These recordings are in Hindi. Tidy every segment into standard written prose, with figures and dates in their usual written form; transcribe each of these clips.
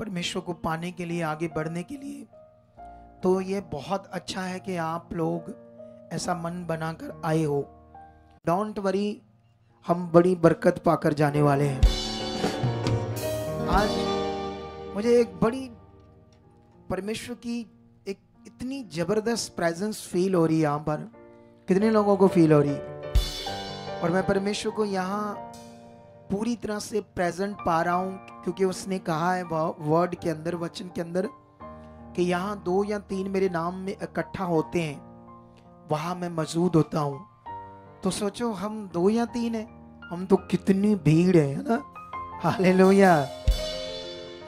परमेश्वर को पाने के लिए, आगे बढ़ने के लिए। तो ये बहुत अच्छा है कि आप लोग ऐसा मन बनाकर आए हो। डोंट वरी, हम बड़ी बरकत पाकर जाने वाले हैं। आज मुझे एक बड़ी परमेश्वर की एक इतनी जबरदस्त प्रेजेंस फील हो रही है यहाँ पर। कितने लोगों को फील हो रही? और मैं परमेश्वर को यहाँ पूरी तरह से प्रेजेंट पा रहा हूँ, क्योंकि उसने कहा है वर्ड के अंदर, वचन के अंदर, कि यहाँ 2 या 3 मेरे नाम में इकट्ठा होते हैं, वहां मैं मौजूद होता हूँ। तो सोचो, हम 2 या 3 हैं, हम तो कितनी भीड़ है ना। हालेलुया।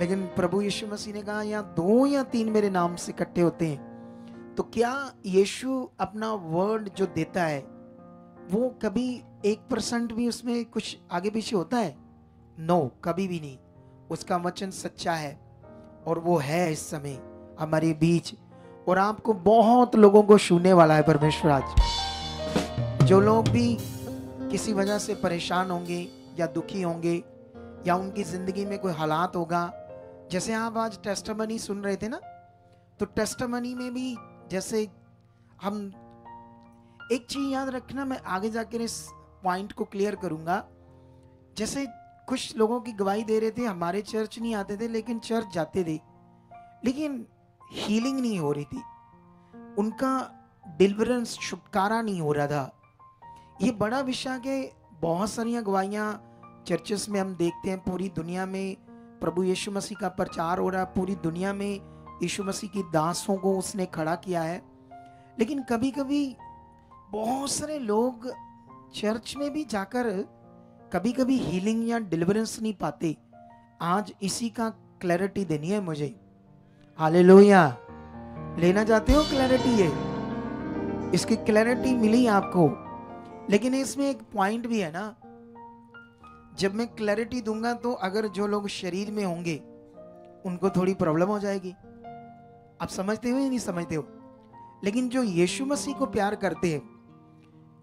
लेकिन प्रभु यीशु मसीह ने कहा यहाँ 2 या 3 मेरे नाम से इकट्ठे होते हैं। तो क्या यीशु अपना वर्ड जो देता है वो कभी 1% भी उसमें कुछ आगे पीछे होता है? नो, कभी भी नहीं। उसका वचन सच्चा है और वो है इस समय हमारे बीच, और आपको बहुत लोगों को छूने वाला है परमेश्वर आज। जो लोग भी किसी वजह से परेशान होंगे या दुखी होंगे या उनकी जिंदगी में कोई हालात होगा, जैसे आप आज टेस्टिमनी सुन रहे थे ना, तो टेस्टिमनी में भी जैसे हम एक चीज याद रखना, मैं आगे जाकर इस पॉइंट को क्लियर करूंगा। जैसे कुछ लोगों की गवाही दे रहे थे, हमारे चर्च नहीं आते थे लेकिन चर्च जाते थे, लेकिन हीलिंग नहीं हो रही थी, उनका डिलीवरेंस, छुटकारा नहीं हो रहा था। ये बड़ा विषय के बहुत सारी गवाहियां चर्चेस में हम देखते हैं। पूरी दुनिया में प्रभु यीशु मसीह का प्रचार हो रहा है, पूरी दुनिया में यीशु मसीह की दासों को उसने खड़ा किया है। लेकिन कभी कभी बहुत सारे लोग चर्च में भी जाकर कभी कभी हीलिंग या डिलीवरेंस नहीं पाते। आज इसी का क्लैरिटी देनी है मुझे। हालेलुया। लेना चाहते हो क्लैरिटी? ये इसकी क्लैरिटी मिली आपको, लेकिन इसमें एक पॉइंट भी है ना। जब मैं क्लैरिटी दूंगा तो अगर जो लोग शरीर में होंगे उनको थोड़ी प्रॉब्लम हो जाएगी। आप समझते हो या नहीं समझते हो? लेकिन जो यीशु मसीह को प्यार करते हैं,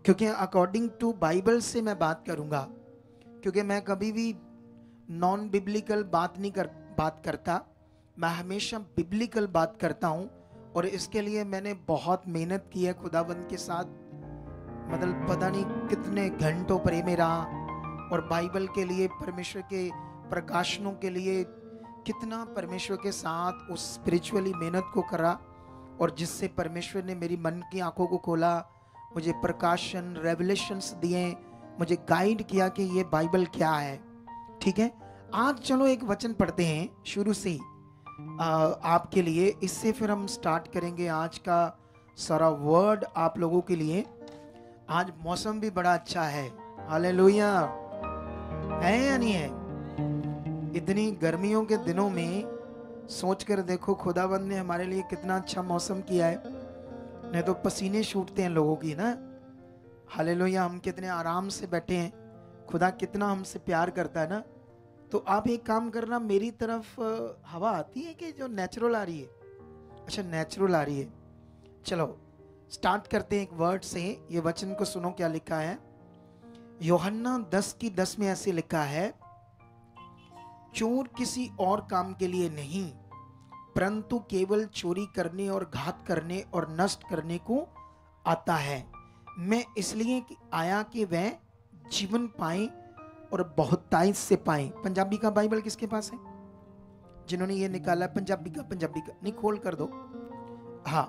क्योंकि अकॉर्डिंग टू बाइबल से मैं बात करूंगा, क्योंकि मैं कभी भी नॉन बिब्लिकल बात करता, मैं हमेशा बिब्लिकल बात करता हूं। और इसके लिए मैंने बहुत मेहनत की है खुदाबंद के साथ, मतलब पता नहीं कितने घंटों परे में रहा, और बाइबल के लिए, परमेश्वर के प्रकाशनों के लिए कितना परमेश्वर के साथ उस स्पिरिचुअली मेहनत को करा, और जिससे परमेश्वर ने मेरी मन की आंखों को खोला, मुझे प्रकाशन, रेवलेशंस दिए, मुझे गाइड किया कि ये बाइबल क्या है। ठीक है, आज चलो एक वचन पढ़ते हैं शुरू से ही आपके लिए, इससे फिर हम स्टार्ट करेंगे आज का सारा वर्ड आप लोगों के लिए। आज मौसम भी बड़ा अच्छा है। हालेलुया। है या नहीं है? इतनी गर्मियों के दिनों में सोचकर देखो खुदाबंद ने हमारे लिए कितना अच्छा मौसम किया है। नहीं तो पसीने छूटते हैं लोगों की ना। हालेलुया। हम कितने आराम से बैठे हैं, खुदा कितना हमसे प्यार करता है ना। तो आप एक काम करना, मेरी तरफ हवा आती है कि जो नेचुरल आ रही है? अच्छा, नेचुरल आ रही है। चलो स्टार्ट करते हैं एक वर्ड से। ये वचन को सुनो क्या लिखा है। यूहन्ना 10:10 में ऐसे लिखा है, चोर किसी और काम के लिए नहीं, परंतु केवल चोरी करने और घात करने और नष्ट करने को आता है। मैं इसलिए आया कि वह जीवन पाए और बहुतायत से पाए। पंजाबी का बाइबल किसके पास है? जिन्होंने ये निकाला पंजाबी का नहीं, खोल कर दो। हाँ,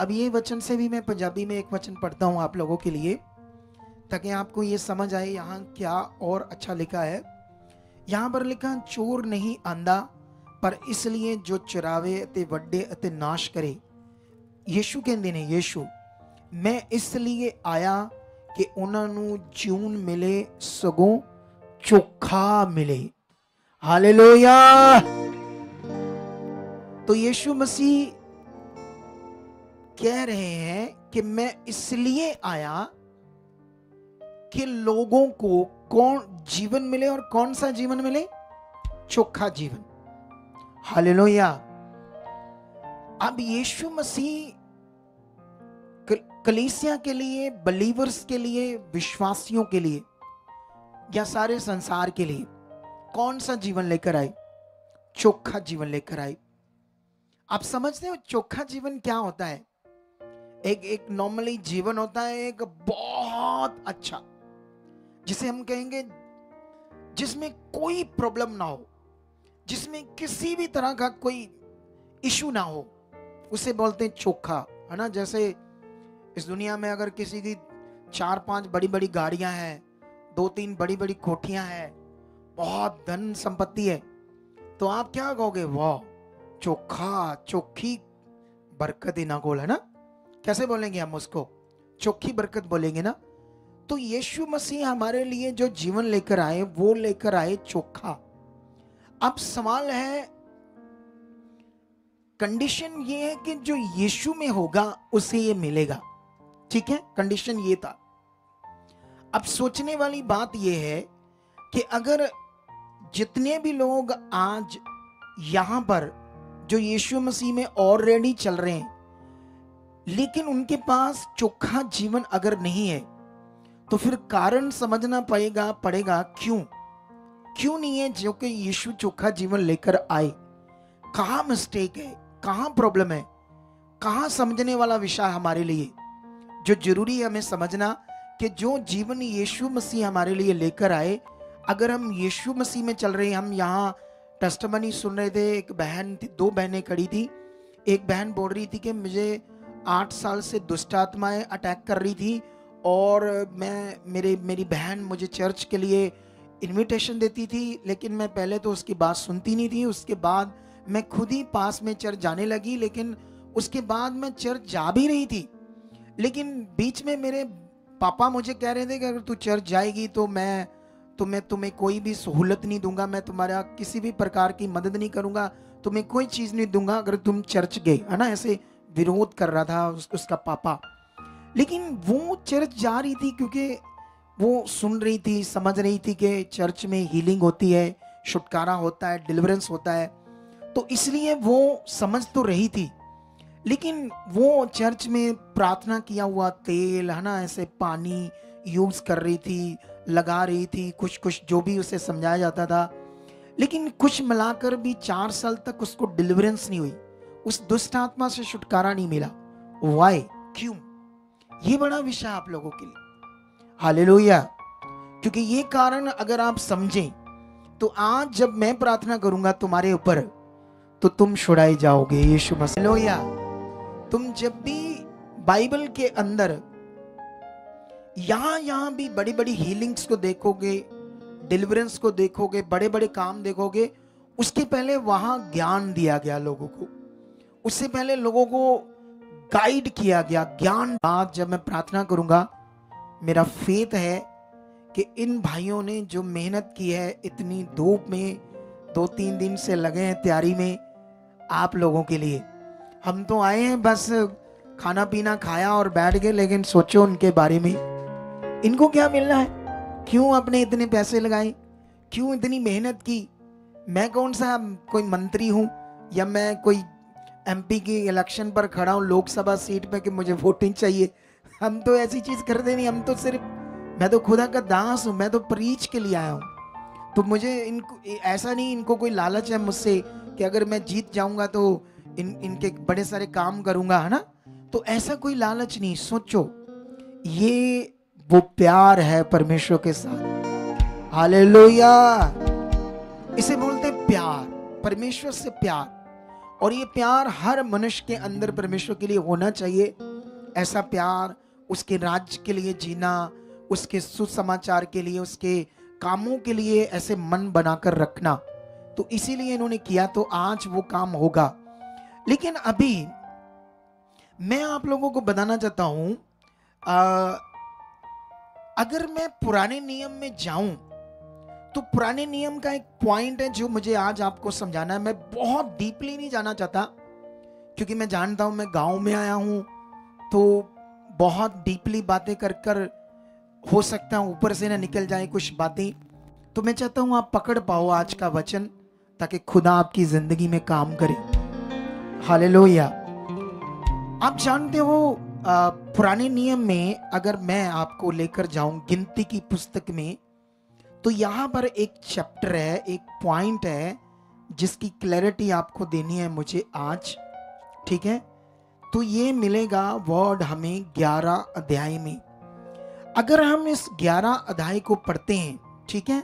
अब ये वचन से भी मैं पंजाबी में एक वचन पढ़ता हूं आप लोगों के लिए, ताकि आपको ये समझ आए यहाँ क्या और अच्छा लिखा है। यहाँ पर लिखा, चोर नहीं आंदा पर इसलिए जो चुरावे ते वड्डे ते नाश करे। यीशु कहते ने, यीशु मैं इसलिए आया कि उन्हां नूं जीवन मिले, सगों चोखा मिले। हालेलुया। तो यीशु मसीह कह रहे हैं कि मैं इसलिए आया कि लोगों को कौन जीवन मिले, और कौन सा जीवन मिले? चोखा जीवन। हालेलुया। अब यीशु मसीह कलीसिया के लिए, बलीवर्स के लिए, विश्वासियों के लिए या सारे संसार के लिए कौन सा जीवन लेकर आए? चोखा जीवन लेकर आई। आप समझते हो चोखा जीवन क्या होता है? एक नॉर्मली जीवन होता है एक बहुत अच्छा, जिसे हम कहेंगे जिसमें कोई प्रॉब्लम ना हो, जिसमें किसी भी तरह का कोई इशू ना हो, उसे बोलते हैं चोखा, है ना। जैसे इस दुनिया में अगर किसी की 4-5 बड़ी बड़ी गाड़ियां हैं, 2-3 बड़ी बड़ी कोठियां हैं, बहुत धन संपत्ति है, तो आप क्या कहोगे? वाह, चोखा, चोखी बरकत ही ना गोल, है ना। कैसे बोलेंगे हम उसको? चोखी बरकत बोलेंगे ना। तो यीशु मसीह हमारे लिए जो जीवन लेकर आए वो लेकर आए चोखा। अब सवाल है, कंडीशन ये है कि जो यीशु में होगा उसे ये मिलेगा, ठीक है, कंडीशन ये था। अब सोचने वाली बात ये है कि अगर जितने भी लोग आज यहां पर जो यीशु मसीह में ऑलरेडी चल रहे हैं, लेकिन उनके पास चोखा जीवन अगर नहीं है, तो फिर कारण समझना पड़ेगा क्यों नहीं है जो कि यीशु चोखा जीवन लेकर आए। कहां मिस्टेक है, कहां प्रॉब्लम है, कहां समझने वाला विषय हमारे लिए जो जरूरी है हमें समझना, कि जो जीवन यीशु मसीह हमारे लिए लेकर आए, अगर हम यीशु मसीह में चल रहे हैं। हम यहाँ टेस्टिमनी सुन रहे थे, एक बहन थी, 2 बहनें खड़ी थी। एक बहन बोल रही थी कि मुझे 8 साल से दुष्ट आत्माएं अटैक कर रही थी, और मेरी बहन मुझे चर्च के लिए इनविटेशन देती थी, लेकिन मैं पहले तो उसकी बात सुनती नहीं थी। उसके बाद मैं खुद ही पास में चर्च जाने लगी, लेकिन उसके बाद मैं चर्च जा भी रही थी, लेकिन बीच में मेरे पापा मुझे कह रहे थे कि अगर तू चर्च जाएगी तो मैं तुम्हें कोई भी सहूलत नहीं दूंगा, मैं तुम्हारा किसी भी प्रकार की मदद नहीं करूंगा, तुम्हें कोई चीज नहीं दूंगा अगर तुम चर्च गए, है ना। ऐसे विरोध कर रहा था उसका पापा। लेकिन वो चर्च जा रही थी क्योंकि वो सुन रही थी, समझ रही थी कि चर्च में हीलिंग होती है, छुटकारा होता है, डिलीवरेंस होता है, तो इसलिए वो समझ तो रही थी। लेकिन वो चर्च में प्रार्थना किया हुआ तेल, है ना, ऐसे पानी यूज कर रही थी, लगा रही थी, कुछ जो भी उसे समझाया जाता था, लेकिन कुछ मिलाकर भी 4 साल तक उसको डिलीवरेंस नहीं हुई, उस दुष्ट आत्मा से छुटकारा नहीं मिला। वाई, क्यों? ये बड़ा विषय आप लोगों के लिए। हालेलुया। क्योंकि ये कारण अगर आप समझें तो आज जब मैं प्रार्थना करूंगा तुम्हारे ऊपर, तो तुम छुड़ाए जाओगे यीशु मसीह। हालेलुया। तुम जब भी बाइबल के अंदर यहां भी बड़ी बड़ी हीलिंग्स को देखोगे, डिलीवरेंस को देखोगे, बड़े बड़े काम देखोगे, उसके पहले वहां ज्ञान दिया गया लोगों को, उससे पहले लोगों को गाइड किया गया ज्ञान। आज जब मैं प्रार्थना करूंगा, मेरा फेथ है कि इन भाइयों ने जो मेहनत की है, इतनी धूप में 2-3 दिन से लगे हैं तैयारी में आप लोगों के लिए। हम तो आए हैं, बस खाना पीना खाया और बैठ गए, लेकिन सोचो उनके बारे में, इनको क्या मिलना है? क्यों आपने इतने पैसे लगाए? क्यों इतनी मेहनत की? मैं कौन सा कोई मंत्री हूं, या मैं कोई एमपी की इलेक्शन पर खड़ा हूं लोकसभा सीट पे कि मुझे वोटिंग चाहिए? हम तो ऐसी चीज करते नहीं। हम तो सिर्फ, मैं तो खुदा का दास हूं, मैं तो प्रीच के लिए आया हूं। तो मुझे इनको ऐसा नहीं, इनको कोई लालच है मुझसे कि अगर मैं जीत जाऊंगा तो इनके बड़े सारे काम करूंगा, है ना। तो ऐसा कोई लालच नहीं। सोचो, ये वो प्यार है परमेश्वर के साथ। हालेलुया। इसे बोलते प्यार, परमेश्वर से प्यार। और ये प्यार हर मनुष्य के अंदर परमेश्वर के लिए होना चाहिए। ऐसा प्यार, उसके राज्य के लिए जीना, उसके सुसमाचार के लिए, उसके कामों के लिए ऐसे मन बनाकर रखना। तो इसीलिए इन्होंने किया, तो आज वो काम होगा। लेकिन अभी मैं आप लोगों को बताना चाहता हूं, अगर मैं पुराने नियम में जाऊं तो पुराने नियम का एक पॉइंट है जो मुझे आज आपको समझाना है। मैं बहुत डीपली नहीं जाना चाहता, क्योंकि मैं जानता हूं, मैं गांव में आया हूं, तो बहुत डीपली बातें कर हो सकता है ऊपर से ना निकल जाए कुछ बातें। तो मैं चाहता हूं आप पकड़ पाओ आज का वचन, ताकि खुदा आपकी जिंदगी में काम करे। हालेलुया। आप जानते हो, पुराने नियम में अगर मैं आपको लेकर जाऊं गिनती की पुस्तक में, तो यहां पर एक चैप्टर है, एक पॉइंट है जिसकी क्लैरिटी आपको देनी है मुझे आज, ठीक है? तो ये मिलेगा वर्ड हमें 11 अध्याय में। अगर हम इस 11 अध्याय को पढ़ते हैं, ठीक है,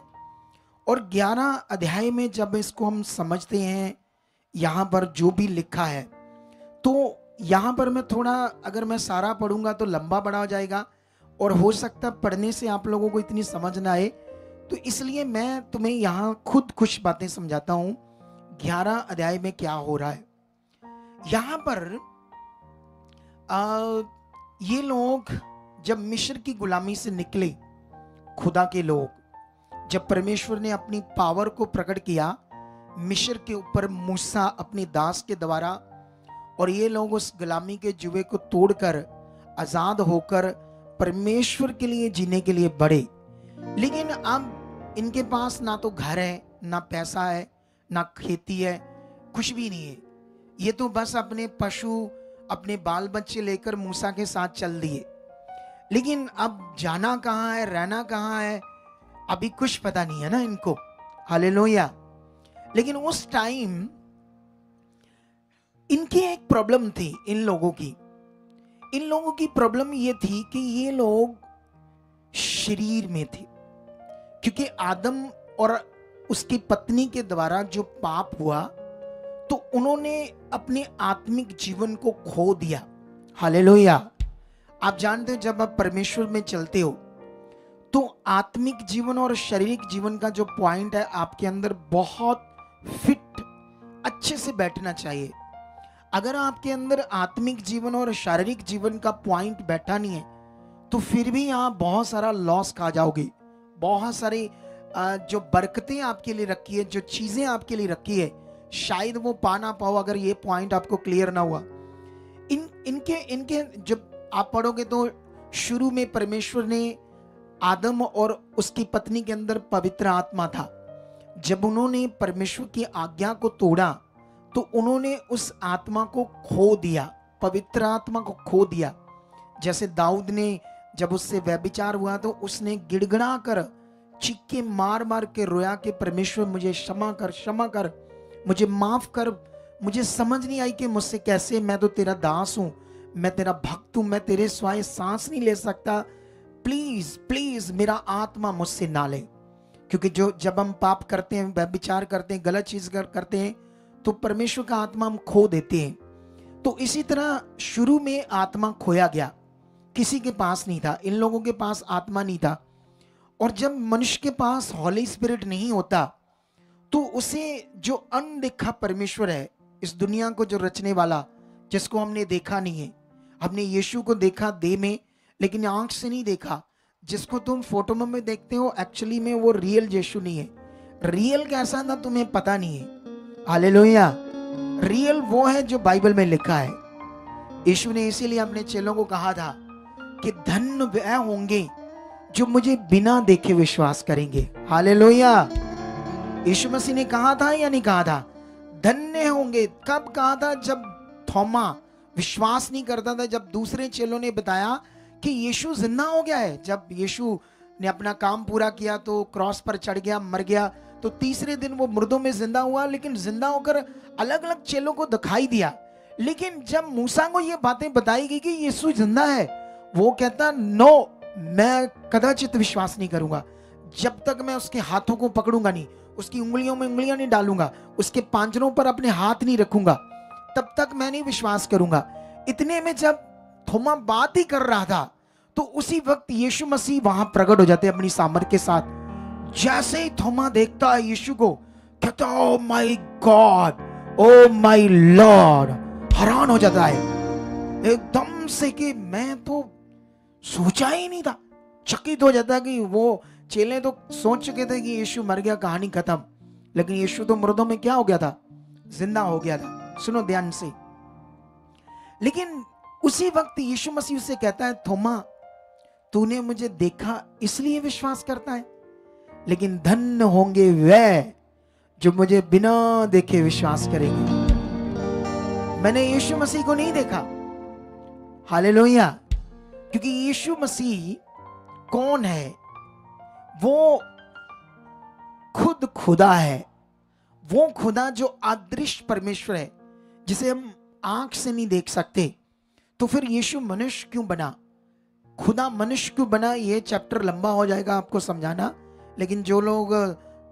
और 11 अध्याय में जब इसको हम समझते हैं, यहाँ पर जो भी लिखा है, तो यहाँ पर मैं थोड़ा, अगर मैं सारा पढ़ूंगा तो लंबा बड़ा हो जाएगा और हो सकता है पढ़ने से आप लोगों को इतनी समझ ना आए, तो इसलिए मैं तुम्हें यहाँ खुद कुछ बातें समझाता हूँ 11 अध्याय में क्या हो रहा है। यहाँ पर ये लोग जब मिस्र की गुलामी से निकले, खुदा के लोग, जब परमेश्वर ने अपनी पावर को प्रकट किया मिस्र के ऊपर मूसा अपने दास के द्वारा, और ये लोग उस गुलामी के जुए को तोड़कर आजाद होकर परमेश्वर के लिए जीने के लिए बढ़े। लेकिन अब इनके पास ना तो घर है, ना पैसा है, ना खेती है, कुछ भी नहीं है। ये तो बस अपने पशु, अपने बाल बच्चे लेकर मूसा के साथ चल दिए। लेकिन अब जाना कहाँ है, रहना कहाँ है, अभी कुछ पता नहीं है ना इनको। हालेलुया। लेकिन उस टाइम इनकी एक प्रॉब्लम थी, इन लोगों की प्रॉब्लम ये थी कि ये लोग शरीर में थे, क्योंकि आदम और उसकी पत्नी के द्वारा जो पाप हुआ तो उन्होंने अपने आत्मिक जीवन को खो दिया। हालेलुया। आप जानते हो जब आप परमेश्वर में चलते हो तो आत्मिक जीवन और शारीरिक जीवन का जो पॉइंट है आपके अंदर बहुत फिट, अच्छे से बैठना चाहिए। अगर आपके अंदर आत्मिक जीवन और शारीरिक जीवन का पॉइंट बैठा नहीं है तो फिर भी आप बहुत सारा लॉस खा जाओगे। बहुत सारी जो बरकतें आपके लिए रखी है, जो चीजें आपके लिए रखी है, शायद वो पा ना पाओ अगर ये पॉइंट आपको क्लियर ना हुआ। इनके जब आप पढ़ोगे तो शुरू में परमेश्वर ने आदम और उसकी पत्नी के अंदर पवित्र आत्मा था। जब उन्होंने परमेश्वर की आज्ञा को तोड़ा तो उन्होंने उस आत्मा को खो दिया, पवित्र आत्मा को खो दिया। जैसे दाऊद ने जब उससे व्यभिचार हुआ तो उसने गिड़गिड़ा कर, चीखे मार मार के रोया कि परमेश्वर मुझे क्षमा कर, मुझे माफ कर, मुझे समझ नहीं आई कि मुझसे कैसे, मैं तो तेरा दास हूं, मैं तेरा भक्त हूं, मैं तेरे सिवाय सांस नहीं ले सकता, प्लीज प्लीज मेरा आत्मा मुझसे ना ले। क्योंकि जब हम पाप करते हैं, व्यभिचार करते हैं, गलत चीज करते हैं तो परमेश्वर का आत्मा हम खो देते हैं। तो इसी तरह शुरू में आत्मा खोया गया, किसी के पास नहीं था, इन लोगों के पास आत्मा नहीं था। और जब मनुष्य के पास हॉली स्पिरिट नहीं होता तो उसे जो अनदेखा परमेश्वर है, इस दुनिया को जो रचने वाला, जिसको हमने देखा नहीं है, हमने यीशु को देखा देह में लेकिन आंख से नहीं देखा। जिसको तुम फोटो में देखते हो एक्चुअली में वो रियल यीशु नहीं है। रियल कैसा था तुम्हें पता नहीं है। हालेलुया। रियल वो है जो बाइबल में लिखा है। यीशु ने इसीलिए अपने चेलों को कहा था कि धन्य वह होंगे जो मुझे बिना देखे विश्वास करेंगे। हालेलुया। यीशु मसीह ने कहा था या नहीं कहा था? धन्य होंगे। कब कहा था? जब थोमा विश्वास नहीं करता था, जब दूसरे चेलों ने बताया कि यीशु जिंदा हो गया है। जब यीशु ने अपना काम पूरा किया तो क्रॉस पर चढ़ गया, मर गया, तो तीसरे दिन वो मुर्दों में जिंदा हुआ, लेकिन जिंदा होकर अलग अलग चेलों को दिखाई दिया। लेकिन जब मूसा को ये बातें बताई गई कि यीशु जिंदा है, वो कहता नो, मैं कदाचित विश्वास नहीं करूंगा जब तक मैं उसके हाथों को पकड़ूंगा नहीं, उसकी उंगलियों में उंगलियां नहीं डालूंगा, उसके पांजरों पर अपने हाथ नहीं रखूंगा, तब तक मैं नहीं विश्वास करूंगा। इतने में जब थोमा बात ही कर रहा था तो उसी वक्त यीशु मसीह वहां प्रकट हो जाते अपनी सामर्थ के साथ। जैसे ही थोमा देखता है यीशु को, कहता oh my God, oh my Lord, हैरान हो जाता है एकदम से कि मैं तो सोचा ही नहीं था। चकित हो जाता कि वो चेले तो सोच चुके थे कि यीशु मर गया, कहानी खत्म, लेकिन यीशु तो मुर्दों में क्या हो गया था? जिंदा हो गया था। सुनो ध्यान से। लेकिन उसी वक्त यीशु मसीह से कहता है, थोमा तूने मुझे देखा इसलिए विश्वास करता है, लेकिन धन्य होंगे वे जो मुझे बिना देखे विश्वास करेंगे। मैंने यीशु मसीह को नहीं देखा। हालेलुया। क्योंकि यीशु मसीह कौन है? वो खुद खुदा है, वो खुदा जो अदृश्य परमेश्वर है, जिसे हम आंख से नहीं देख सकते, तो फिर यीशु मनुष्य क्यों बना, खुदा मनुष्य क्यों बना? ये चैप्टर लंबा हो जाएगा आपको समझाना, लेकिन जो लोग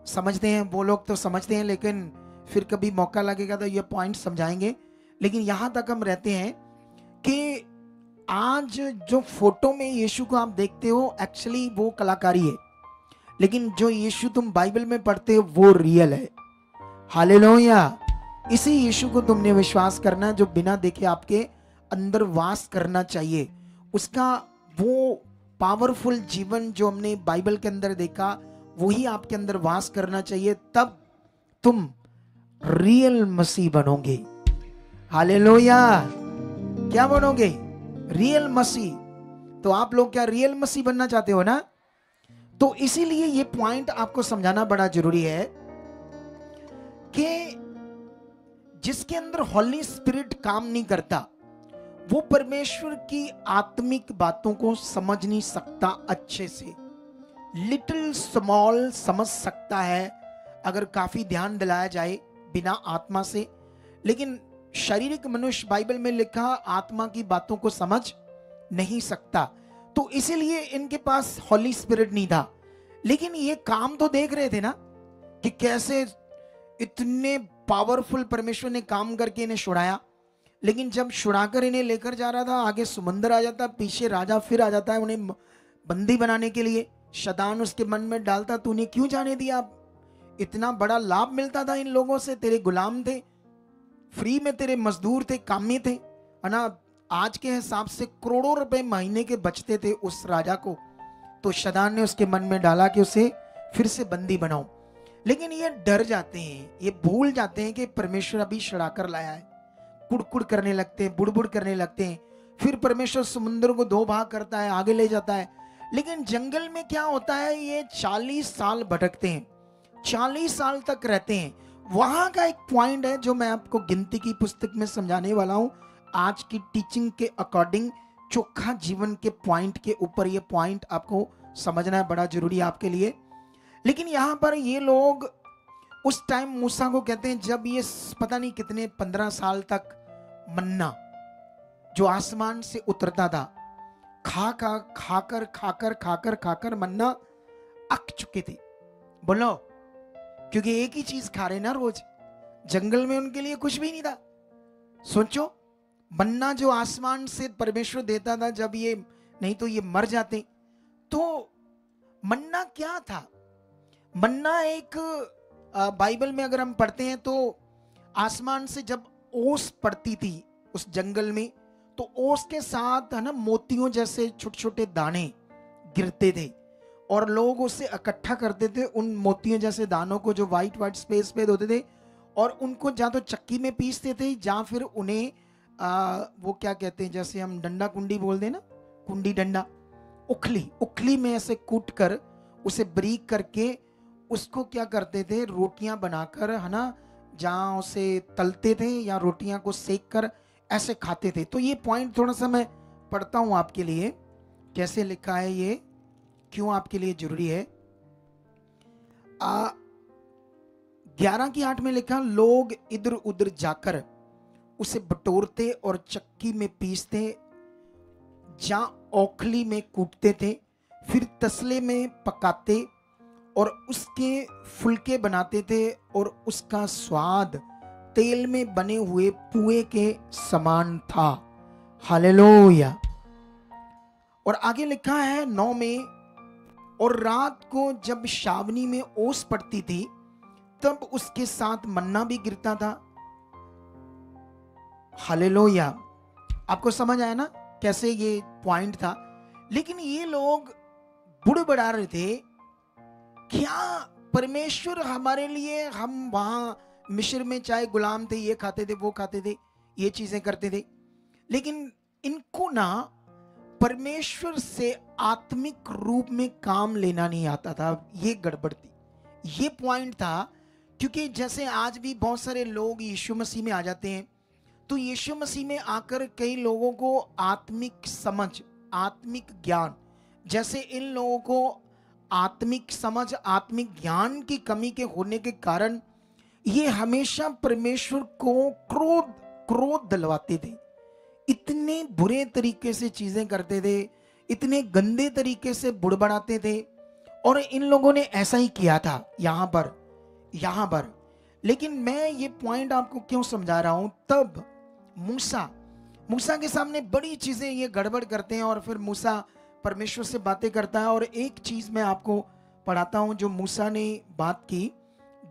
समझते हैं वो लोग तो समझते हैं, लेकिन फिर कभी मौका लगेगा तो ये पॉइंट समझाएंगे। लेकिन यहां तक हम रहते हैं कि आज जो फोटो में यीशु को आप देखते हो एक्चुअली वो कलाकारी है, लेकिन जो यीशु तुम बाइबल में पढ़ते हो वो रियल है। हालेलुया। इसी यीशु को तुमने विश्वास करना, जो बिना देखे आपके अंदर वास करना चाहिए। उसका वो पावरफुल जीवन जो हमने बाइबल के अंदर देखा, वही आपके अंदर वास करना चाहिए, तब तुम रियल मसीह बनोगे। हालेलुया। क्या बनोगे? रियल मसीह। तो आप लोग क्या रियल मसीह बनना चाहते हो ना? तो इसीलिए ये पॉइंट आपको समझाना बड़ा जरूरी है कि जिसके अंदर हॉली स्पिरिट काम नहीं करता, वो परमेश्वर की आत्मिक बातों को समझ नहीं सकता अच्छे से। लिटिल स्मॉल समझ सकता है अगर काफी ध्यान दिलाया जाए बिना आत्मा से, लेकिन शारीरिक मनुष्य बाइबल में लिखा आत्मा की बातों को समझ नहीं सकता। तो इसीलिए इनके पास हॉली स्पिरिट नहीं था। लेकिन ये काम तो देख रहे थे ना कि कैसे इतने पावरफुल परमेश्वर ने काम करके इन्हें छुड़ाया। लेकिन जब छुड़ाकर इन्हें लेकर जा रहा था, आगे समुंदर आ जाता, पीछे राजा फिर आ जाता है उन्हें बंदी बनाने के लिए। शैतान उसके मन में डालता, तूने क्यों जाने दिया? इतना बड़ा लाभ मिलता था इन लोगों से, तेरे गुलाम थे, फ्री में तेरे मजदूर थे, कामी थे, है ना? आज के हिसाब से करोड़ों रुपए महीने के बचते थे उस राजा को। तो शैतान ने उसके मन में डाला कि उसे फिर से बंदी बनाओ। लेकिन ये डर जाते हैं, ये भूल जाते हैं कि परमेश्वर अभी छुड़ा कर लाया है। कुड़कुड़ करने लगते हैं, बुड़बुड़ करने लगते हैं। फिर परमेश्वर समुद्र को दो भाग करता है, आगे ले जाता है। लेकिन जंगल में क्या होता है, ये 40 साल भटकते हैं, 40 साल तक रहते हैं। वहां का एक पॉइंट है जो मैं आपको गिनती की पुस्तक में समझाने वाला हूं। आज की टीचिंग के अकॉर्डिंग चोखा जीवन के पॉइंट के ऊपर ये पॉइंट आपको समझना है, बड़ा जरूरी है आपके लिए। लेकिन यहां पर ये लोग उस टाइम मूसा को कहते हैं, जब ये पता नहीं कितने 15 साल तक मन्ना जो आसमान से उतरता था, खाकर खाकर खाकर खाकर मन्ना अक चुके थे। बोलो, क्योंकि एक ही चीज खा रहे ना रोज। जंगल में उनके लिए कुछ भी नहीं था। सोचो, मन्ना जो आसमान से परमेश्वर देता था, जब ये नहीं तो ये मर जाते। तो मन्ना क्या था? मन्ना एक बाइबल में अगर हम पढ़ते हैं तो आसमान से जब ओस पड़ती थी उस जंगल में, तो ओस के साथ है ना मोतियों जैसे छोटे छोटे दाने गिरते थे, और लोग उसे इकट्ठा करते थे, उन मोतियों जैसे दानों को जो वाइट वाइट स्पेस पे होते थे, और उनको या तो चक्की में पीसते थे, या फिर उन्हें वो क्या कहते हैं, जैसे हम डंडा कुंडी बोलते हैं ना, कुंडी डंडा, उखली में ऐसे कूट कर उसे ब्रीक करके उसको क्या करते थे, रोटियां बनाकर, है ना, जहां उसे तलते थे या रोटियां को सेक कर ऐसे खाते थे। तो ये पॉइंट थोड़ा सा मैं पढ़ता हूं आपके लिए, कैसे लिखा है ये, क्यों आपके लिए जरूरी है। 11:8 में लिखा, लोग इधर उधर जाकर उसे बटोरते और चक्की में पीसते, जहां ओखली में कूटते थे, फिर तसले में पकाते और उसके फुलके बनाते थे, और उसका स्वाद तेल में बने हुए पुए के समान था। हालेलुया। और आगे लिखा है 9 में, और रात को जब छावनी में ओस पड़ती थी, तब उसके साथ मन्ना भी गिरता था। हालेलुया। आपको समझ आया ना कैसे ये पॉइंट था? लेकिन ये लोग बुड़बड़ा रहे थे, क्या परमेश्वर हमारे लिए, हम वहां मिस्र में चाहे गुलाम थे, ये खाते थे, वो खाते थे, ये चीजें करते थे, लेकिन इनको ना परमेश्वर से आत्मिक रूप में काम लेना नहीं आता था। ये गड़बड़ थी, ये पॉइंट था। क्योंकि जैसे आज भी बहुत सारे लोग यीशु मसीह में आ जाते हैं, तो यीशु मसीह में आकर कई लोगों को आत्मिक समझ, आत्मिक ज्ञान, जैसे इन लोगों को आत्मिक समझ, आत्मिक ज्ञान की कमी के होने के कारण ये हमेशा परमेश्वर को क्रोध क्रोध दिलवाते थे, इतने बुरे तरीके से चीजें करते थे, इतने गंदे तरीके से बुड़बड़ाते थे। और इन लोगों ने ऐसा ही किया था यहां पर। लेकिन मैं ये पॉइंट आपको क्यों समझा रहा हूं, तब मूसा के सामने बड़ी चीजें ये गड़बड़ करते हैं और फिर मूसा परमेश्वर से बातें करता है। और एक चीज मैं आपको पढ़ाता हूं जो मूसा ने बात की,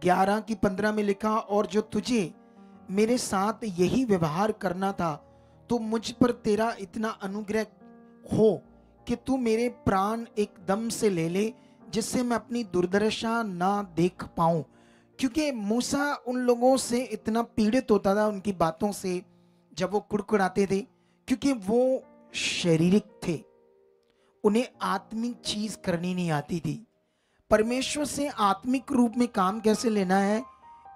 11:15 में लिखा, और जो तुझे मेरे साथ यही व्यवहार करना था तो मुझ पर तेरा इतना अनुग्रह हो कि तू मेरे प्राण एकदम से ले ले, जिससे मैं अपनी दुर्दशा ना देख पाऊं। क्योंकि मूसा उन लोगों से इतना पीड़ित होता था उनकी बातों से, जब वो कुड़कुड़ाते थे, क्योंकि वो शारीरिक थे, उन्हें आत्मिक चीज करनी नहीं आती थी। परमेश्वर से आत्मिक रूप में काम कैसे लेना है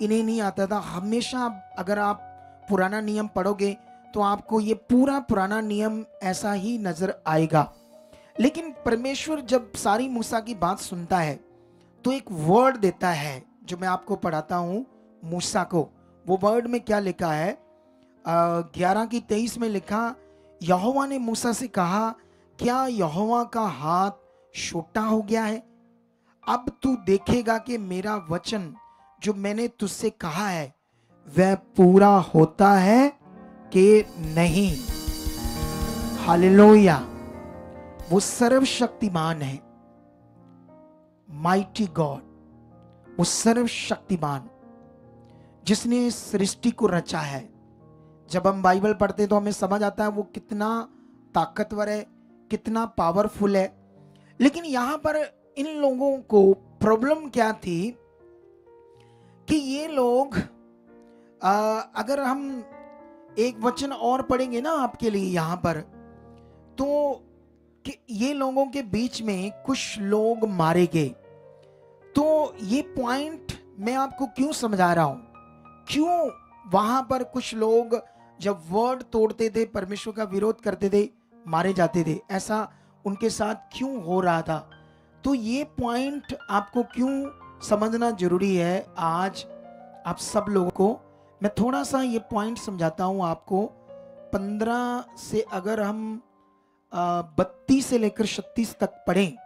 इन्हें नहीं आता था। हमेशा अगर आप पुराना नियम पढ़ोगे तो आपको ये पूरा पुराना नियम ऐसा ही नजर आएगा। लेकिन परमेश्वर जब सारी मूसा की बात सुनता है तो एक वर्ड देता है जो मैं आपको पढ़ाता हूं मूसा को। वो वर्ड में क्या लिखा है, 11:23 में लिखा, यहोवा ने मूसा से कहा, क्या यहोवा का हाथ छोटा हो गया है? अब तू देखेगा कि मेरा वचन जो मैंने तुझसे कहा है वह पूरा होता है कि नहीं। हालेलुया। वो सर्वशक्तिमान है, माइटी गॉड, वो सर्वशक्तिमान जिसने इस सृष्टि को रचा है। जब हम बाइबल पढ़ते तो हमें समझ आता है वो कितना ताकतवर है, कितना पावरफुल है। लेकिन यहां पर इन लोगों को प्रॉब्लम क्या थी कि ये लोग अगर हम एक वचन और पढ़ेंगे ना आपके लिए यहां पर, तो कि ये लोगों के बीच में कुछ लोग मारे गए। तो ये पॉइंट मैं आपको क्यों समझा रहा हूं, क्यों वहां पर कुछ लोग जब वर्ड तोड़ते थे, परमेश्वर का विरोध करते थे, मारे जाते थे, ऐसा उनके साथ क्यों हो रहा था। तो ये पॉइंट आपको क्यों समझना जरूरी है आज आप सब लोगों को। मैं थोड़ा सा ये पॉइंट समझाता हूं आपको। 15 से अगर हम 32 से लेकर 36 तक पढ़ें,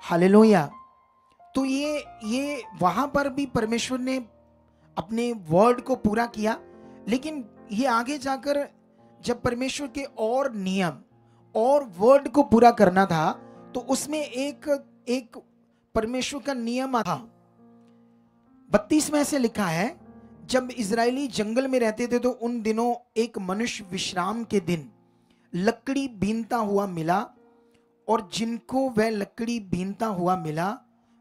हालेलुया, तो ये वहां पर भी परमेश्वर ने अपने वर्ड को पूरा किया। लेकिन ये आगे जाकर जब परमेश्वर के और नियम और वर्ड को पूरा करना था तो उसमें एक परमेश्वर का नियम था। 32 में ऐसे लिखा है, जब इजरायली जंगल में रहते थे तो उन दिनों एक मनुष्य विश्राम के दिन लकड़ी बीनता हुआ मिला, और जिनको वह लकड़ी बीनता हुआ मिला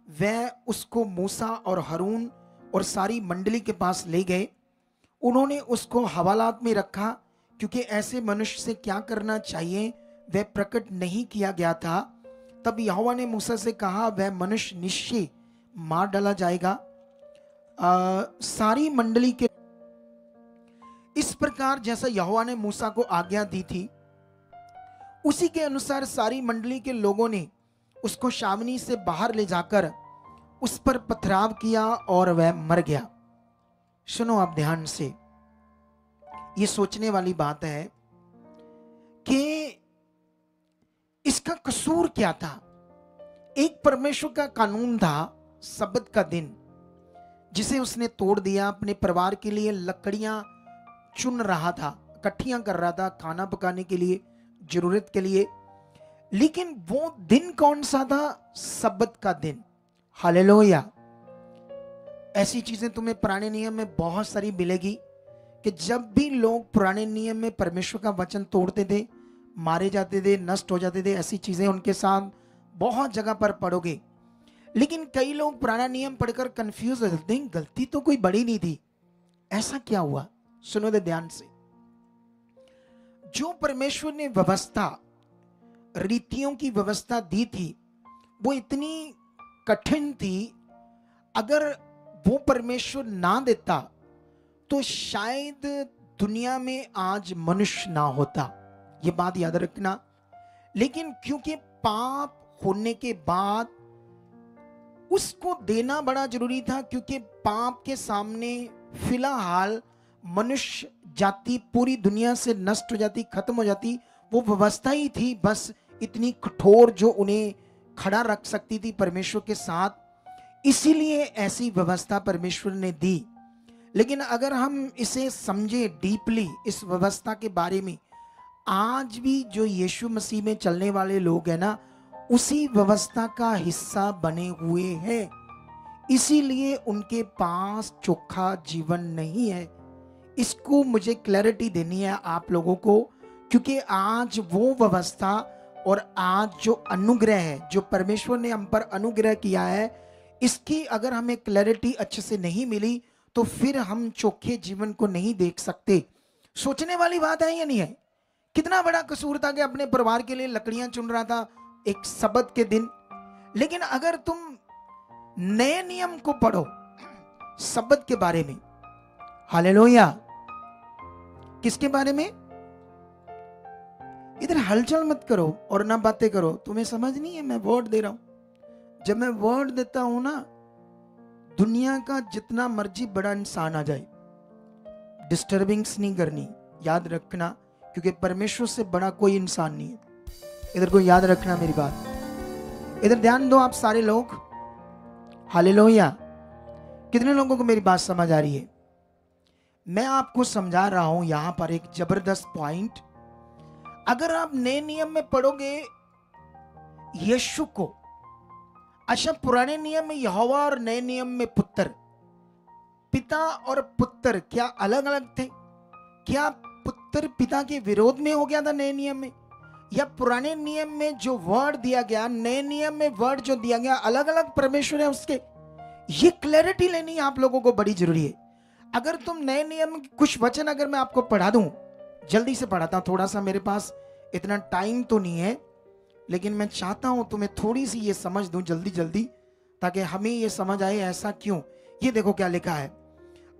वह उसको मूसा और हारून और सारी मंडली के पास ले गए। उन्होंने उसको हवालात में रखा, क्योंकि ऐसे मनुष्य से क्या करना चाहिए वह प्रकट नहीं किया गया था। तब यहोवा ने मूसा से कहा, वह मनुष्य निश्चय मार डाला जाएगा। सारी मंडली के इस प्रकार जैसा यहोवा ने मूसा को आज्ञा दी थी उसी के अनुसार सारी मंडली के लोगों ने उसको छावनी से बाहर ले जाकर उस पर पथराव किया और वह मर गया। सुनो आप ध्यान से, ये सोचने वाली बात है कि इसका कसूर क्या था। एक परमेश्वर का कानून था सब्त का दिन, जिसे उसने तोड़ दिया। अपने परिवार के लिए लकड़ियां चुन रहा था, इकट्ठियां कर रहा था खाना पकाने के लिए, जरूरत के लिए। लेकिन वो दिन कौन सा था? सब्त का दिन। हालेलुया। ऐसी चीजें तुम्हें पुराने नियम में बहुत सारी मिलेगी कि जब भी लोग पुराने नियम में परमेश्वर का वचन तोड़ते थे, मारे जाते थे, नष्ट हो जाते थे, ऐसी चीजें उनके साथ बहुत जगह पर पढ़ोगे। लेकिन कई लोग पुराना नियम पढ़कर कंफ्यूज हो जाते हैं, गलती तो कोई बड़ी नहीं थी, ऐसा क्या हुआ? सुनो दे ध्यान से, जो परमेश्वर ने व्यवस्था, रीतियों की व्यवस्था दी थी वो इतनी कठिन थी, अगर वो परमेश्वर ना देता तो शायद दुनिया में आज मनुष्य ना होता। ये बात याद रखना। लेकिन क्योंकि पाप होने के बाद उसको देना बड़ा जरूरी था, क्योंकि पाप के सामने फिलहाल मनुष्य जाति पूरी दुनिया से नष्ट हो जाती, खत्म हो जाती। वो व्यवस्था ही थी बस इतनी कठोर जो उन्हें खड़ा रख सकती थी परमेश्वर के साथ। इसीलिए ऐसी व्यवस्था परमेश्वर ने दी। लेकिन अगर हम इसे समझे डीपली इस व्यवस्था के बारे में, आज भी जो यीशु मसीह में चलने वाले लोग हैं ना, उसी व्यवस्था का हिस्सा बने हुए हैं। इसीलिए उनके पास चोखा जीवन नहीं है। इसको मुझे क्लैरिटी देनी है आप लोगों को, क्योंकि आज वो व्यवस्था और आज जो अनुग्रह है, जो परमेश्वर ने हम पर अनुग्रह किया है, इसकी अगर हमें क्लैरिटी अच्छे से नहीं मिली तो फिर हम चोखे जीवन को नहीं देख सकते। सोचने वाली बात है या नहीं है? कितना बड़ा कसूर था कि अपने परिवार के लिए लकड़ियां चुन रहा था एक सबत के दिन। लेकिन अगर तुम नए नियम को पढ़ो सबत के बारे में, हालेलुया, किसके बारे में? इधर हलचल मत करो और ना बातें करो, तुम्हें समझ नहीं है। मैं वर्ड दे रहा हूं। जब मैं वर्ड देता हूं ना, दुनिया का जितना मर्जी बड़ा इंसान आ जाए, डिस्टर्बिंग्स नहीं करनी, याद रखना, क्योंकि परमेश्वर से बड़ा कोई इंसान नहीं है। इधर को याद रखना मेरी बात। इधर ध्यान दो आप सारे लोग, हालेलुया। कितने लोगों को मेरी बात समझ आ रही है? मैं आपको समझा रहा हूं यहां पर एक जबरदस्त पॉइंट। अगर आप नए नियम में पढ़ोगे यीशु को, अच्छा पुराने नियम में यहोवा और नए नियम में पुत्र, पिता और पुत्र क्या अलग अलग थे? क्या पुत्र पिता के विरोध में हो गया था नए नियम में? या पुराने नियम में जो वर्ड दिया गया, नए नियम में वर्ड जो दिया गया, अलग अलग परमेश्वर है उसके? ये क्लैरिटी लेनी आप लोगों को बड़ी जरूरी है। अगर तुम नए नियम के कुछ वचन अगर मैं आपको पढ़ा दूं, जल्दी से पढ़ाता हूं, थोड़ा सा मेरे पास इतना टाइम तो नहीं है, लेकिन मैं चाहता हूं तुम्हें थोड़ी सी ये समझ दूं जल्दी जल्दी, ताकि हमें ये समझ आए ऐसा क्यों। ये देखो क्या लिखा है।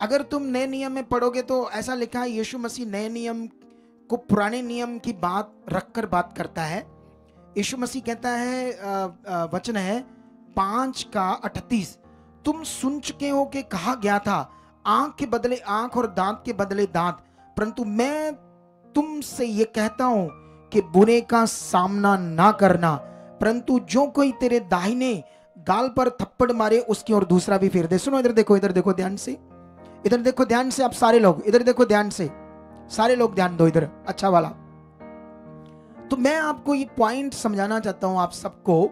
अगर तुम नए नियम में पढ़ोगे तो ऐसा लिखा है, यीशु मसीह नए नियम को पुराने नियम की बात रखकर बात करता है। यीशु मसीह कहता है, वचन है 5:38, तुम सुन चुके हो कि कहा गया था, आंख के बदले आंख और दांत के बदले दांत, परंतु मैं तुमसे ये कहता हूं कि बुरे का सामना ना करना, परंतु जो कोई तेरे दाहिने गाल पर थप्पड़ मारे उसकी और दूसरा भी फेर दे। सुनो, इधर देखो ध्यान से, इधर देखो ध्यान से आप सारे लोग, इधर देखो ध्यान से, सारे लोग ध्यान दो इधर, अच्छा वाला। तो मैं आपको ये पॉइंट समझाना चाहता हूं आप सबको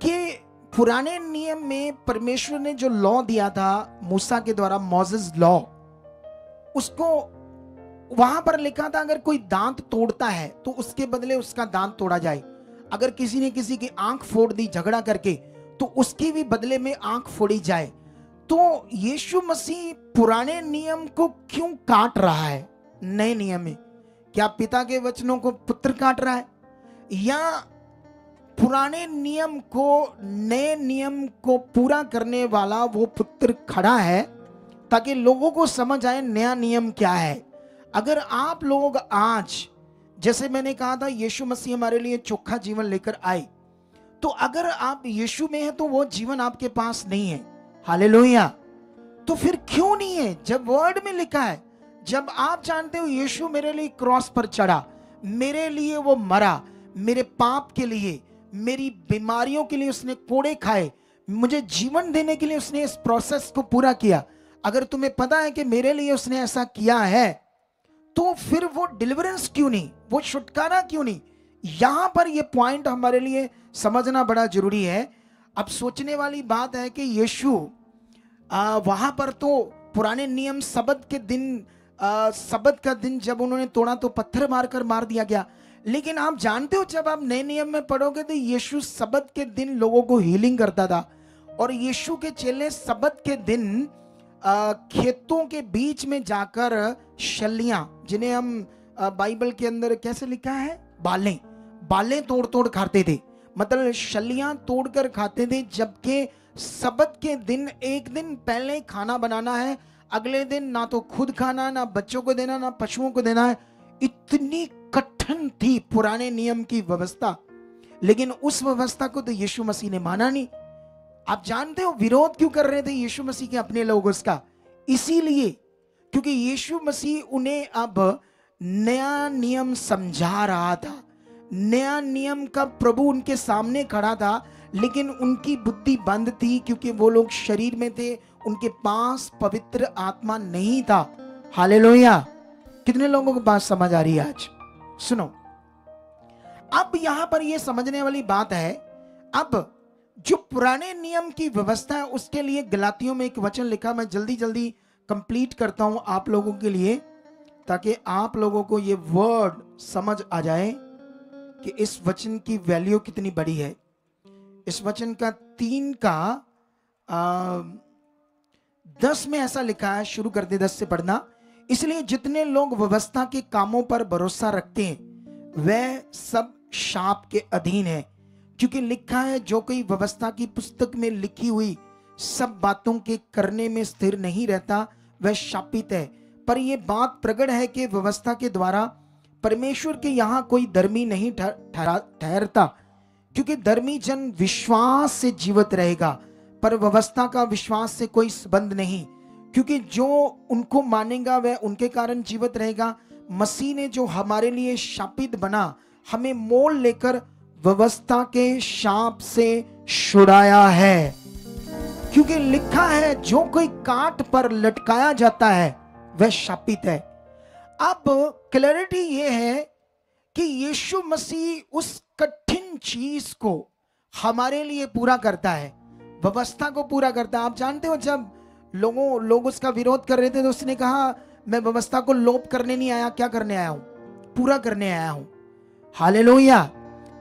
कि पुराने नियम में परमेश्वर ने जो लॉ दिया था मूसा के द्वारा, मोसेस लॉ, उसको वहां पर लिखा था अगर कोई दांत तोड़ता है तो उसके बदले उसका दांत तोड़ा जाए। अगर किसी ने किसी की आंख फोड़ दी झगड़ा करके तो उसके भी बदले में आंख फोड़ी जाए। तो यीशु मसीह पुराने नियम को क्यों काट रहा है नए नियम में? क्या पिता के वचनों को पुत्र काट रहा है, या पुराने नियम को नए नियम को पूरा करने वाला वो पुत्र खड़ा है ताकि लोगों को समझ आए नया नियम क्या है? अगर आप लोग आज, जैसे मैंने कहा था, यीशु मसीह हमारे लिए चोखा जीवन लेकर आए, तो अगर आप यीशु में हैं तो वो जीवन आपके पास नहीं है, हालेलुया। तो फिर क्यों नहीं है जब वर्ड में लिखा है? जब आप जानते हो यीशु मेरे लिए क्रॉस पर चढ़ा, मेरे लिए वो मरा, मेरे पाप के लिए, मेरी बीमारियों के लिए उसने कोड़े खाए, मुझे जीवन देने के लिए उसने इस प्रोसेस को पूरा किया। अगर तुम्हें पता है कि मेरे लिए उसने ऐसा किया है, तो फिर वो डिलीवरेंस क्यों नहीं, वो छुटकारा क्यों नहीं? यहां पर ये पॉइंट हमारे लिए समझना बड़ा जरूरी है। अब सोचने वाली बात है कि यीशु वहां पर तो पुराने नियम सबत के दिन, सबत का दिन जब उन्होंने तोड़ा तो पत्थर मारकर मार दिया गया। लेकिन आप जानते हो जब आप नए नियम में पढ़ोगे तो यीशु सबत के दिन लोगों को हीलिंग करता था, और यीशु के चेले सबत के दिन खेतों के बीच में जाकर शल्लियां, जिन्हें हम बाइबल के अंदर कैसे लिखा है, बालें तोड़ तोड़ खाते थे, मतलब शल्लियां तोड़कर खाते थे। जबकि सबत के दिन एक दिन पहले खाना बनाना है, अगले दिन ना तो खुद खाना, ना बच्चों को देना, ना पशुओं को देना है। इतनी कठिन थी पुराने नियम की व्यवस्था, लेकिन उस व्यवस्था को तो यीशु मसीह ने माना नहीं। आप जानते हो विरोध क्यों कर रहे थे यीशु मसीह के अपने लोग उसका? इसीलिए क्योंकि यीशु मसीह उन्हें अब नया नियम समझा रहा था। नया नियम का प्रभु उनके सामने खड़ा था, लेकिन उनकी बुद्धि बंद थी क्योंकि वो लोग शरीर में थे, उनके पास पवित्र आत्मा नहीं था। हालेलुया। कितने लोगों को बात समझ आ रही है आज? सुनो, अब यहां पर यह समझने वाली बात है, अब जो पुराने नियम की व्यवस्था है उसके लिए गलातियों में एक वचन लिखा, मैं जल्दी जल्दी कंप्लीट करता हूं आप लोगों के लिए, ताकि आप लोगों को ये वर्ड समझ आ जाए कि इस वचन की वैल्यू कितनी बड़ी है। इस वचन का 3 का 10 में ऐसा लिखा है, शुरू कर दे 10 से पढ़ना। इसलिए जितने लोग व्यवस्था के कामों पर भरोसा रखते हैं वह सब शाप के अधीन है, क्योंकि लिखा है जो कोई व्यवस्था की पुस्तक में लिखी हुई सब बातों के करने में स्थिर नहीं रहता वह शापित है। पर यह बात प्रकट है कि व्यवस्था के द्वारा परमेश्वर के यहाँ कोई धर्मी नहीं ठहरता, क्योंकि धर्मी जन विश्वास से जीवित रहेगा, पर व्यवस्था का विश्वास से कोई संबंध नहीं, क्योंकि जो उनको मानेगा वह उनके कारण जीवित रहेगा। मसीह ने जो हमारे लिए शापित बना, हमें मोल लेकर व्यवस्था के शाप से छुड़ाया है, क्योंकि लिखा है जो कोई काट पर लटकाया जाता है वह शापित है। अब क्लैरिटी यह है कि यीशु मसीह उस कठिन चीज को हमारे लिए पूरा करता है, व्यवस्था को पूरा करता है। आप जानते हो जब लोग उसका विरोध कर रहे थे तो उसने कहा मैं व्यवस्था को लोप करने नहीं आया, क्या करने आया हूं? पूरा करने आया हूं। हालेलुया।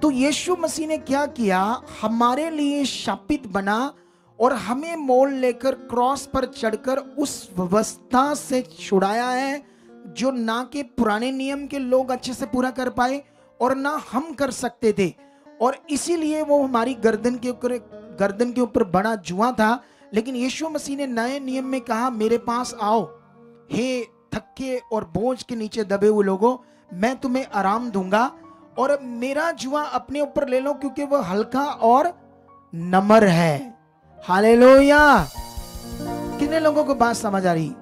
तो यीशु मसीह ने क्या किया? हमारे लिए शापित बना और हमें मोल लेकर क्रॉस पर चढ़कर उस व्यवस्था से छुड़ाया है जो ना के पुराने नियम के लोग अच्छे से पूरा कर पाए और ना हम कर सकते थे। और इसीलिए वो हमारी गर्दन के ऊपर बड़ा जुआ था। लेकिन यीशु मसीह ने नए नियम में कहा मेरे पास आओ हे थके और बोझ के नीचे दबे हुए लोगों, मैं तुम्हें आराम दूंगा और मेरा जुआ अपने ऊपर ले लो, क्योंकि वह हल्का और नम्र है। हालेलुया। कितने लोगों को बात समझ आ रही?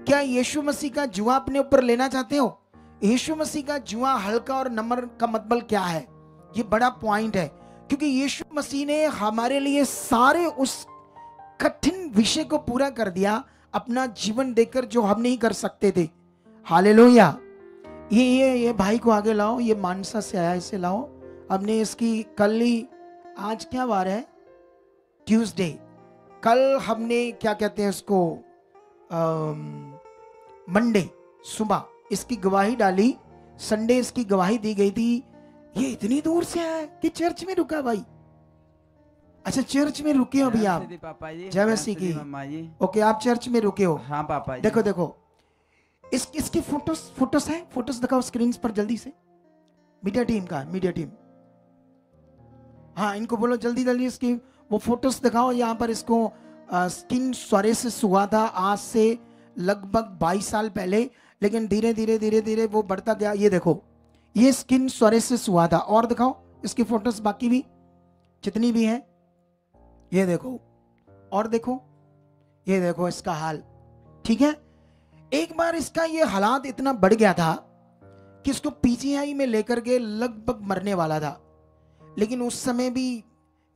क्या यीशु मसीह का जुआ अपने ऊपर लेना चाहते हो? यीशु मसीह का जुआ हल्का और नम्र का मतलब क्या है? ये बड़ा पॉइंट है, क्योंकि यीशु मसीह ने हमारे लिए सारे उस कठिन विषय को पूरा कर दिया, अपना जीवन देकर जो हम नहीं कर सकते थे। हालेलुया। ये भाई को आगे लाओ, ये मानसा से आया, इसे लाओ। हमने इसकी कल ही, आज क्या वार है? ट्यूसडे। कल हमने क्या कहते हैं उसको, मंडे सुबह इसकी गवाही डाली, संडे इसकी गवाही दी गई थी। ये इतनी दूर से आया कि चर्च में रुका भाई। अच्छा चर्च में रुके हो अभी आप? जय मसीह की। ओके आप चर्च में रुके हो? हाँ पापा जी। देखो देखो इसकी फोटोस है, फोटोस दिखाओ स्क्रीन पर जल्दी से। मीडिया टीम का, मीडिया टीम, हाँ इनको बोलो जल्दी जल्दी इसकी वो फोटोस दिखाओ। यहाँ पर इसको स्किन सोरेसिस हुआ था आज से लगभग 22 साल पहले, लेकिन धीरे धीरे वो बढ़ता गया। ये देखो ये स्किन सोरेसिस हुआ था। और दिखाओ इसकी फोटोस बाकी भी जितनी भी हैं, ये देखो और देखो, ये देखो इसका हाल। ठीक है, एक बार इसका ये हालात इतना बढ़ गया था कि इसको पीजीआई में लेकर के लगभग मरने वाला था, लेकिन उस समय भी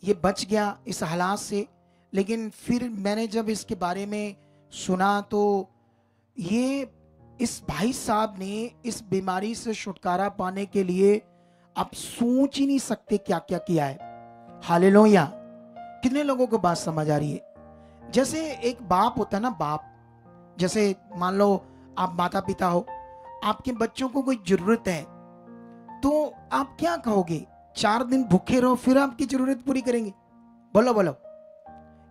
ये बच गया इस हालात से। लेकिन फिर मैंने जब इसके बारे में सुना तो ये इस भाई साहब ने इस बीमारी से छुटकारा पाने के लिए आप सोच ही नहीं सकते क्या क्या किया है। हालेलुया। कितने लोगों को बात समझ आ रही है? जैसे एक बाप होता है ना, बाप, जैसे मान लो आप माता पिता हो, आपके बच्चों को कोई जरूरत है तो आप क्या कहोगे? 4 दिन भूखे रहो फिर आपकी जरूरत पूरी करेंगे? बोलो बोलो,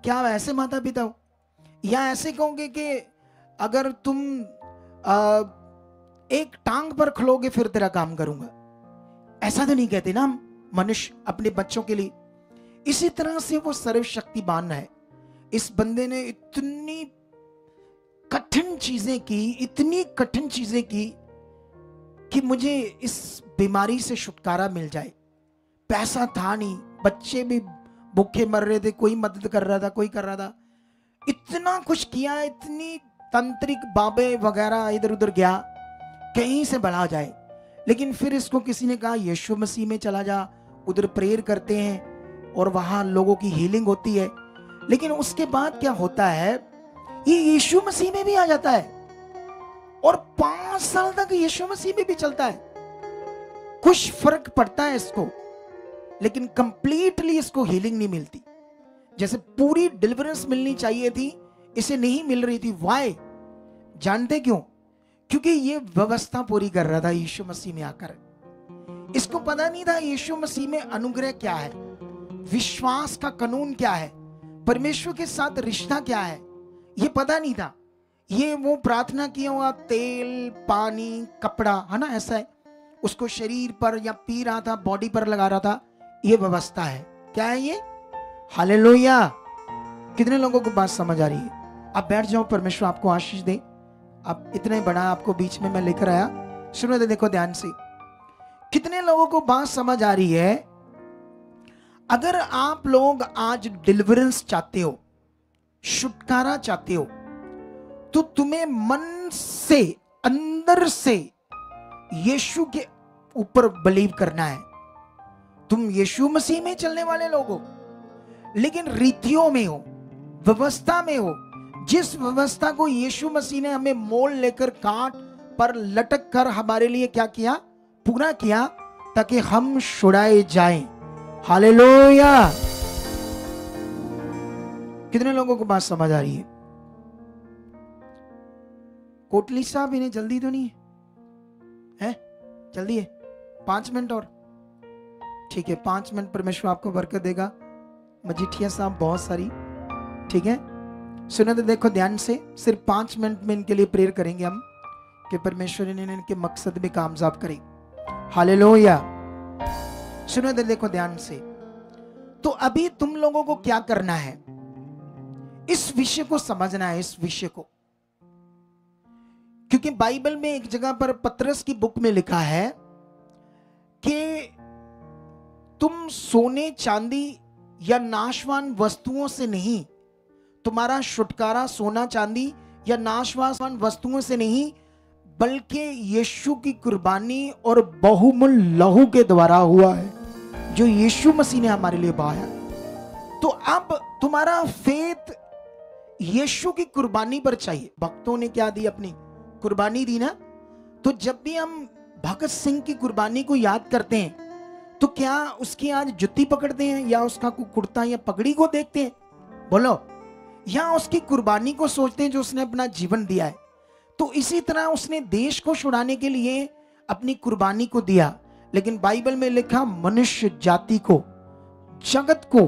क्या आप ऐसे माता पिता हो? या ऐसे कहोगे कि अगर तुम एक टांग पर खलोगे फिर तेरा काम करूंगा? ऐसा तो नहीं कहते ना हम मनुष्य अपने बच्चों के लिए। इसी तरह से वो सर्वशक्तिमान है। इस बंदे ने इतनी कठिन चीजें की, इतनी कठिन चीजें की कि मुझे इस बीमारी से छुटकारा मिल जाए। पैसा था नहीं, बच्चे भी भूखे मर रहे थे, कोई मदद कर रहा था, कोई कर रहा था, इतना कुछ किया, इतनी तांत्रिक बाबे वगैरह इधर उधर गया कहीं से बढ़ा जाए। लेकिन फिर इसको किसी ने कहा यीशु मसीह में चला जा, उधर प्रेयर करते हैं और वहां लोगों की हीलिंग होती है। लेकिन उसके बाद क्या होता है, ये यीशु मसीह में भी आ जाता है और 5 साल तक यीशु मसीह में भी चलता है। कुछ फर्क पड़ता है इसको, लेकिन कंप्लीटली इसको हीलिंग नहीं मिलती। जैसे पूरी डिलीवरेंस मिलनी चाहिए थी, इसे नहीं मिल रही थी। वाई? जानते क्यों? क्योंकि ये व्यवस्था पूरी कर रहा था यीशु मसीह में आकर। इसको पता नहीं था यीशु मसीह में अनुग्रह क्या है, विश्वास का कानून क्या है, परमेश्वर के साथ रिश्ता क्या है, ये पता नहीं था। ये वो प्रार्थना किया हुआ तेल, पानी, कपड़ा, है ना, ऐसा है, उसको शरीर पर या पी रहा था, बॉडी पर लगा रहा था, ये व्यवस्था है। क्या है ये? हालेलुया। कितने लोगों को बात समझ आ रही है? आप बैठ जाओ, परमेश्वर आपको आशीष दे। आप इतने बड़ा आपको बीच में मैं लेकर आया, सुनो तो देखो ध्यान से। कितने लोगों को बात समझ आ रही है? अगर आप लोग आज डिलीवरेंस चाहते हो, छुटकारा चाहते हो, तो तुम्हें मन से, अंदर से यीशु के ऊपर बिलीव करना है। तुम यीशु मसीह में चलने वाले लोग हो, लेकिन रीतियों में हो, व्यवस्था में हो, जिस व्यवस्था को यीशु मसीह ने हमें मोल लेकर काट पर लटक कर हमारे लिए क्या किया? पूरा किया, ताकि हम छुड़ाए जाएं। हालेलुया। कितने लोगों को बात समझ आ रही है? कोटली साहब, इन्हें जल्दी तो नहीं है? जल्दी है? 5 मिनट और, ठीक है, 5 मिनट, परमेश्वर आपको बरकत देगा। मजीठिया साहब बहुत सारी, ठीक है। सुनो तो देखो ध्यान से, सिर्फ 5 मिनट में इनके लिए प्रेयर करेंगे हम कि परमेश्वर इनके मकसद में कामयाब करे। हालेलुया। सुनो तो देखो ध्यान से। तो अभी तुम लोगों को क्या करना है? इस विषय को समझना है, इस विषय को, क्योंकि बाइबल में एक जगह पर पतरस की बुक में लिखा है कि तुम सोने चांदी या नाशवान वस्तुओं से नहीं, तुम्हारा छुटकारा सोना चांदी या नाशवान वस्तुओं से नहीं, बल्कि यीशु की कुर्बानी और बहुमूल्य लहू के द्वारा हुआ है, जो यीशु मसीह ने हमारे लिए बहाया। तो अब तुम्हारा फेथ यीशु की कुर्बानी पर चाहिए। भक्तों ने क्या दी? अपनी कुर्बानी दी ना। तो जब भी हम भगत सिंह की कुर्बानी को याद करते हैं, तो क्या उसकी आज जुत्ती पकड़ते हैं या उसका कुर्ता या पगड़ी को देखते हैं? बोलो। या उसकी कुर्बानी को सोचते हैं जो उसने अपना जीवन दिया है। तो इसी तरह उसने देश को छुड़ाने के लिए अपनी कुर्बानी को दिया। लेकिन बाइबल में लिखा, मनुष्य जाति को, जगत को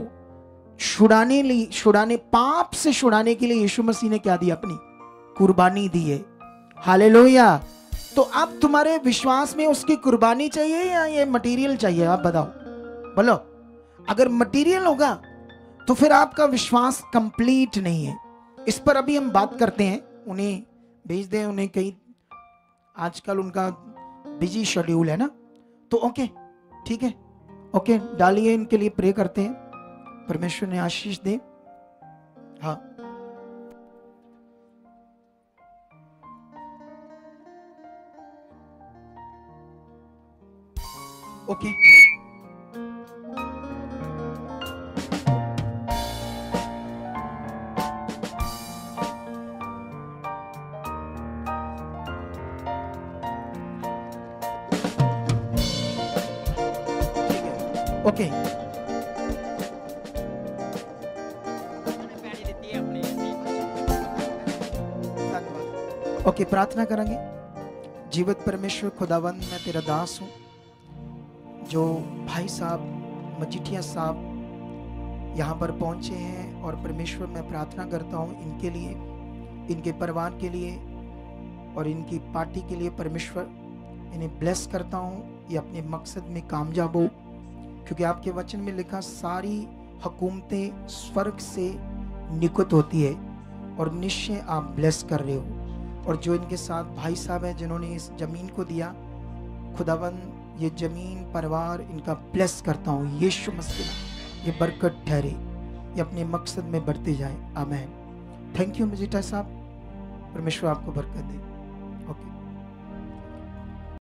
छुड़ाने, पाप से छुड़ाने के लिए यीशु मसीह ने क्या दिया? अपनी कुर्बानी दी है। हालेलुया। तो अब तुम्हारे विश्वास में उसकी कुर्बानी चाहिए या ये मटेरियल चाहिए? आप बताओ, बोलो। अगर मटेरियल होगा तो फिर आपका विश्वास कंप्लीट नहीं है। इस पर अभी हम बात करते हैं। उन्हें भेज दें, उन्हें कहीं, आजकल उनका बिजी शेड्यूल है ना, तो ओके, ठीक है, ओके, डालिए, इनके लिए प्रे करते हैं, परमेश्वर ने आशीष दे। हाँ, ओके। ओके, ओके, प्रार्थना करेंगे। जीवित परमेश्वर खुदावंद, मैं तेरा दास हूँ, जो भाई साहब मजीठिया साहब यहाँ पर पहुँचे हैं, और परमेश्वर मैं प्रार्थना करता हूँ इनके लिए, इनके परिवार के लिए और इनकी पार्टी के लिए। परमेश्वर इन्हें ब्लेस करता हूँ, ये अपने मकसद में कामयाब हो, क्योंकि आपके वचन में लिखा, सारी हुकूमतें स्वर्ग से निकुत होती है, और निश्चय आप ब्लेस कर रहे हो। और जो इनके साथ भाई साहब हैं जिन्होंने इस ज़मीन को दिया, खुदावन ये ज़मीन, परिवार इनका ब्लेस करता हूँ यीशु मसीह। ये बरकत ठहरे, ये अपने मकसद में बढ़ती जाए। आमीन। थैंक यू मजीठा साहब, परमेश्वर आपको बरकत दे।